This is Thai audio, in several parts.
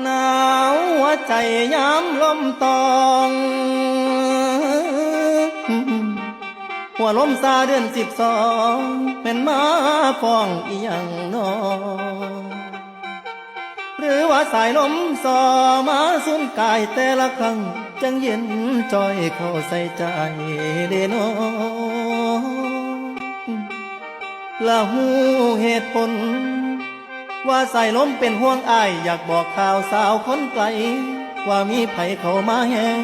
หนาวหัวใจย้ำลมตองหัวลมซาเดือน12เป็นมาฟ้องอีหยังนอหรือว่าสายลมสอมาสุนกายแต่ละครั้งจังเย็นจอยเข้าใส่ใจเดโนละหูเหตุผลว่าสายลมเป็นห่วงอายอยากบอกข่าวสาวคนไกลว่ามีไผเข้ามาแห้ง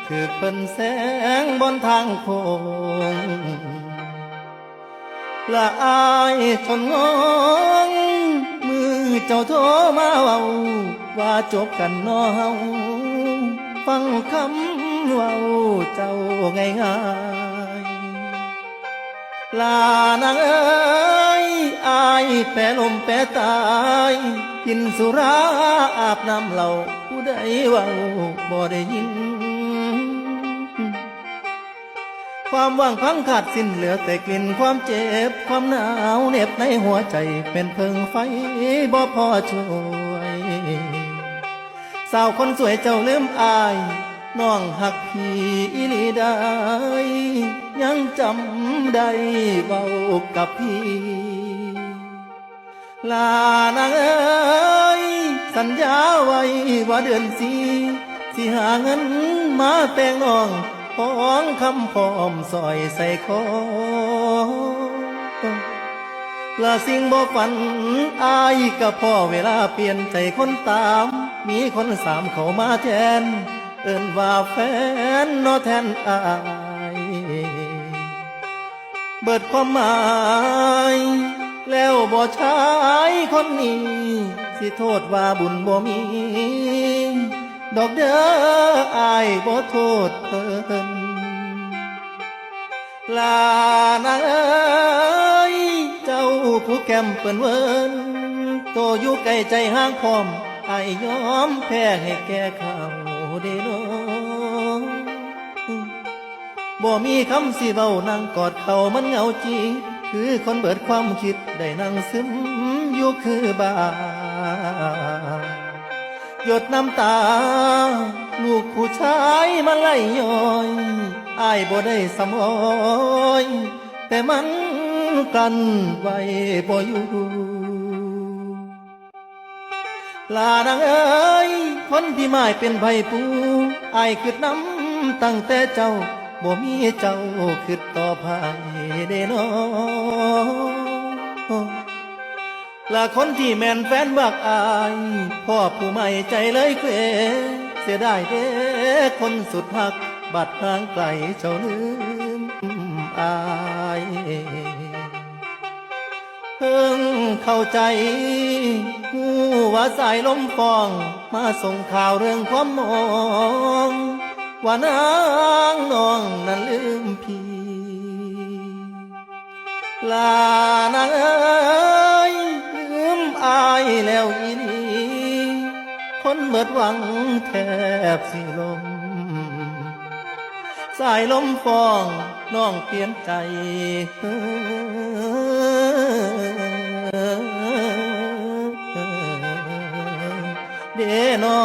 ถือเพิ่นแสงบนทางโค้งละอายทนงงมือเจ้าโทรมาเว้าว่าจบกันน้อเฮาฟังคำเว้าเจ้าง่ายๆลานางเอ้ยอายแปรลมแปรตายกินสุราอาบน้ำเหล้าผู้ใดเว้าบ่ได้ยินความว่างพังขาดสิ้นเหลือแต่กลิ่นความเจ็บความหนาวเหน็บในหัวใจเป็นเพิงไฟบ่พอช่วยสาวคนสวยเจ้าลืมอายน้องหักพี่อีหลีได้ยังจำได้เบากับพี่ลานางเอ้ยสัญญาไว้ว่าเดือนสี่สิหาเงินมาแต่งน้องของคำพร้อมซอยใส่คอละสิ่งบ่ฝันอายกับพ่อเวลาเปลี่ยนใจคนตามมีคนสามเข้ามาแทนเอิ้นว่าแฟนนอแทนอายเบิดความหมายแล้วบ่ชายคนนี้สิโทษว่าบุญบ่มีดอกเด้ออายบ่โทษเพิ่นลานางเอ้ยเจ้าผู้แก้มเปิ้นเวินโตอยู่ใกล้ใจห่างพร้อมอายยอมแพ้ให้แก่เขาเด้อน้อบ่มีคำสิเว้านั่งกอดเขามันเหงาจีคือคนเบิดความคิดได้นั่งซึมอยู่คือบ้าหยดน้ำตาลูกผู้ชายมาไล่ย้อยอายบ่ได้สำอ้อยแต่มันกันไว้บ่อยู่ลานางเอ้ยคนที่หมายเป็นไผปูอายคิดน้ำตั้งแต่เจ้าบ่มีเจ้าคิดต่อภายเด้น้อละคนที่แม่นแฟนบักอายพ่อผู้ใหม่ใจเลยเควเสียได้เด้คนสุดหักบัดห่างไกลเจ้าลืมอายเพิ่งเข้าใจหูว่าสายลมฟองมาส่งข่าวเรื่องความมองว่านางน้องนั้นลืมพี่ลานางเอ้ยลืมอายแล้วอีนีคนเบิดหวังแทบสิลมสายลมฟองน้องเปลี่ยนใจเด้น้อ